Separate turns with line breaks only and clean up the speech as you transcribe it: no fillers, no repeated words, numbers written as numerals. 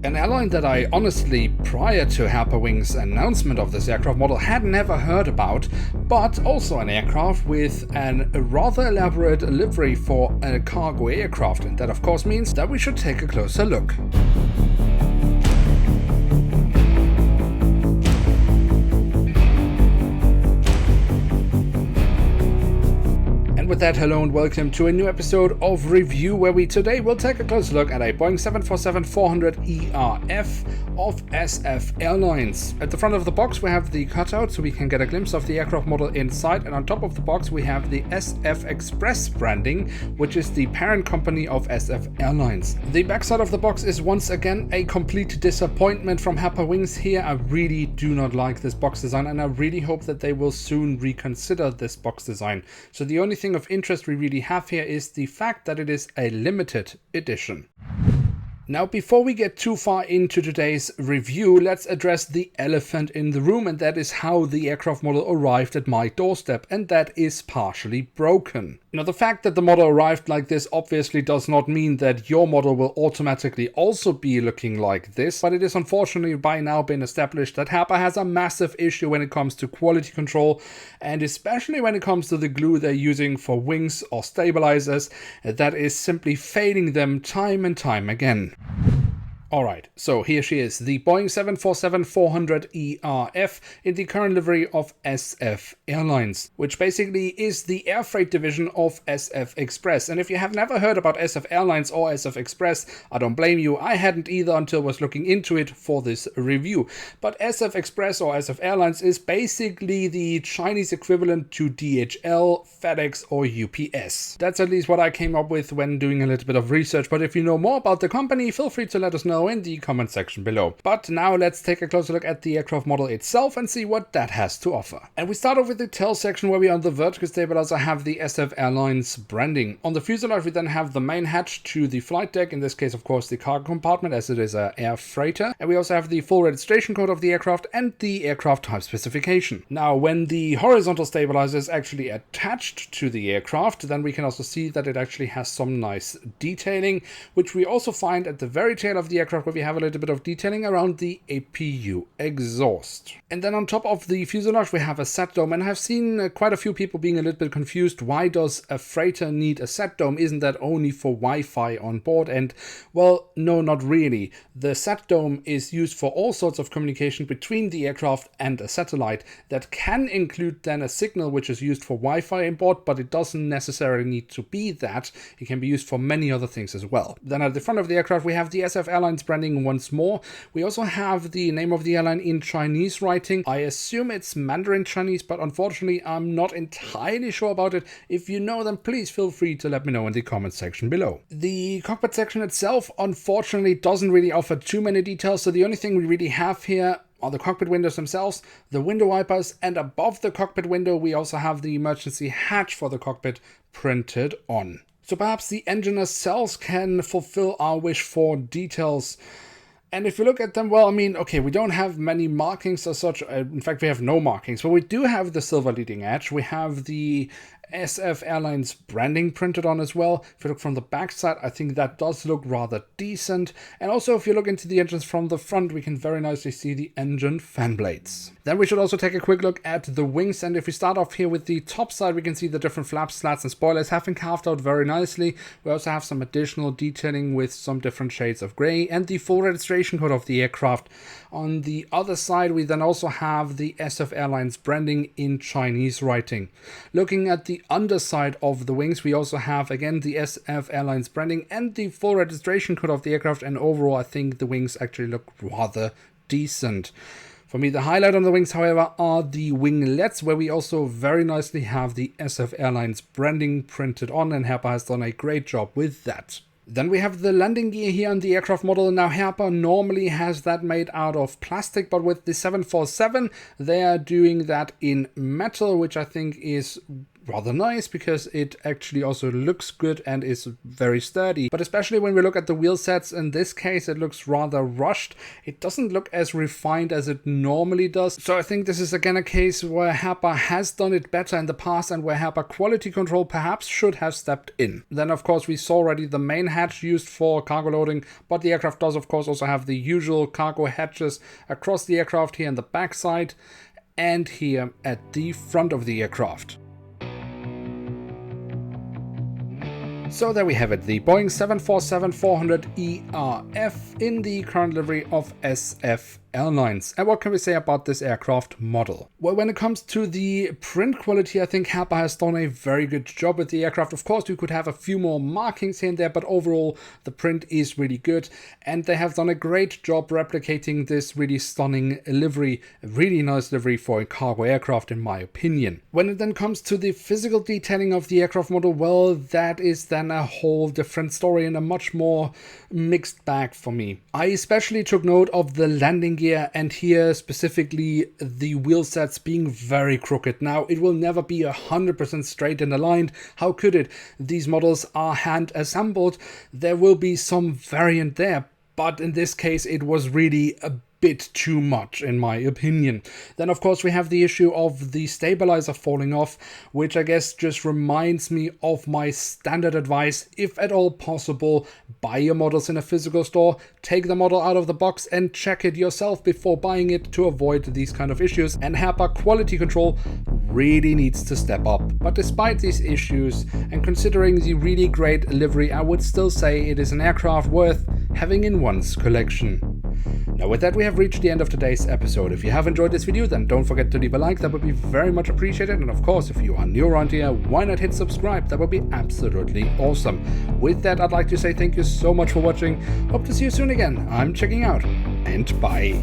An airline that I honestly, prior to Herpa Wings' announcement of this aircraft model, had never heard about, but also an aircraft with a rather elaborate livery for a cargo aircraft, and that of course means that we should take a closer look. And with that, hello and welcome to a new episode of Review, where we today will take a closer look at a Boeing 747-400ERF of SF Airlines. At the front of the box we have the cutout so we can get a glimpse of the aircraft model inside, and on top of the box we have the SF Express branding, which is the parent company of SF Airlines. The backside of the box is once again a complete disappointment from Herpa Wings here. I really do not like this box design, and I really hope that they will soon reconsider this box design. So the only thing of interest we really have here is the fact that it is a limited edition. Now, before we get too far into today's review, let's address the elephant in the room, and that is how the aircraft model arrived at my doorstep, and that is partially broken. Now, the fact that the model arrived like this obviously does not mean that your model will automatically also be looking like this, but it is unfortunately by now been established that Herpa has a massive issue when it comes to quality control, and especially when it comes to the glue they're using for wings or stabilizers, that is simply failing them time and time again. Alright, so here she is, the Boeing 747-400ERF in the current livery of SF Airlines, which basically is the air freight division of SF Express. And if you have never heard about SF Airlines or SF Express, I don't blame you. I hadn't either until I was looking into it for this review. But SF Express or SF Airlines is basically the Chinese equivalent to DHL, FedEx or UPS. That's at least what I came up with when doing a little bit of research. But if you know more about the company, feel free to let us know in the comment section below. But now let's take a closer look at the aircraft model itself and see what that has to offer. And we start off with the tail section, where we on the vertical stabilizer have the SF Airlines branding. On the fuselage we then have the main hatch to the flight deck, in this case of course the cargo compartment, as it is an air freighter. And we also have the full registration code of the aircraft and the aircraft type specification. Now, when the horizontal stabilizer is actually attached to the aircraft, then we can also see that it actually has some nice detailing, which we also find at the very tail of the aircraft, where we have a little bit of detailing around the APU exhaust. And then on top of the fuselage we have a sat dome, and I've seen quite a few people being a little bit confused. Why does a freighter need a sat dome? Isn't that only for Wi-Fi on board? And well, no, not really. The sat dome is used for all sorts of communication between the aircraft and a satellite. That can include then a signal which is used for Wi-Fi on board, but it doesn't necessarily need to be that. It can be used for many other things as well. Then at the front of the aircraft we have the SF Airlines branding once more. We also have the name of the airline in Chinese writing. I assume it's Mandarin Chinese, but unfortunately I'm not entirely sure about it. If you know, then please feel free to let me know in the comment section below. The cockpit section itself unfortunately doesn't really offer too many details, so the only thing we really have here are the cockpit windows themselves, the window wipers, and above the cockpit window we also have the emergency hatch for the cockpit printed on. So perhaps the engine nacelles can fulfill our wish for details. And if you look at them, well, I mean, okay, we don't have many markings as such. In fact, we have no markings, but we do have the silver leading edge. We have the SF Airlines branding printed on as well. If you look from the back side, I think that does look rather decent. And also, if you look into the engines from the front, we can very nicely see the engine fan blades. Then we should also take a quick look at the wings. And if we start off here with the top side, we can see the different flaps, slats and spoilers have been carved out very nicely. We also have some additional detailing with some different shades of grey and the full registration code of the aircraft. On the other side, we then also have the SF Airlines branding in Chinese writing. Looking at the underside of the wings, we also have again the SF Airlines branding and the full registration code of the aircraft, and overall I think the wings actually look rather decent. For me, the highlight on the wings, however, are the winglets, where we also very nicely have the SF Airlines branding printed on, and Herpa has done a great job with that. Then we have the landing gear here on the aircraft model. Now Herpa normally has that made out of plastic, but with the 747 they are doing that in metal, which I think is rather nice because it actually also looks good and is very sturdy. But especially when we look at the wheel sets, in this case it looks rather rushed. It doesn't look as refined as it normally does. So I think this is again a case where Herpa has done it better in the past and where Herpa quality control perhaps should have stepped in. Then of course we saw already the main hatch used for cargo loading, but the aircraft does of course also have the usual cargo hatches across the aircraft here in the backside and here at the front of the aircraft. So there we have it, the Boeing 747-400ERF in the current livery of SF Airlines. And what can we say about this aircraft model? Well, when it comes to the print quality, I think Herpa has done a very good job with the aircraft. Of course, we could have a few more markings here and there, but overall the print is really good. And they have done a great job replicating this really stunning livery, a really nice livery for a cargo aircraft in my opinion. When it then comes to the physical detailing of the aircraft model, well, that is then a whole different story and a much more mixed bag for me. I especially took note of the landing gear and here specifically the wheel sets being very crooked. Now it will never be 100% straight and aligned. How could it? These models are hand assembled. There will be some variant there, but in this case it was really a bit too much in my opinion. Then of course we have the issue of the stabilizer falling off, which I guess just reminds me of my standard advice: if at all possible, buy your models in a physical store, take the model out of the box and check it yourself before buying it to avoid these kind of issues. And Herpa quality control really needs to step up. But despite these issues and considering the really great livery, I would still say it is an aircraft worth having in one's collection. Now with that we have reached the end of today's episode. If you have enjoyed this video, then don't forget to leave a like, that would be very much appreciated. And of course, if you are new around here, why not hit subscribe? That would be absolutely awesome. With that, I'd like to say thank you so much for watching. Hope to see you soon again. I'm checking out, and bye.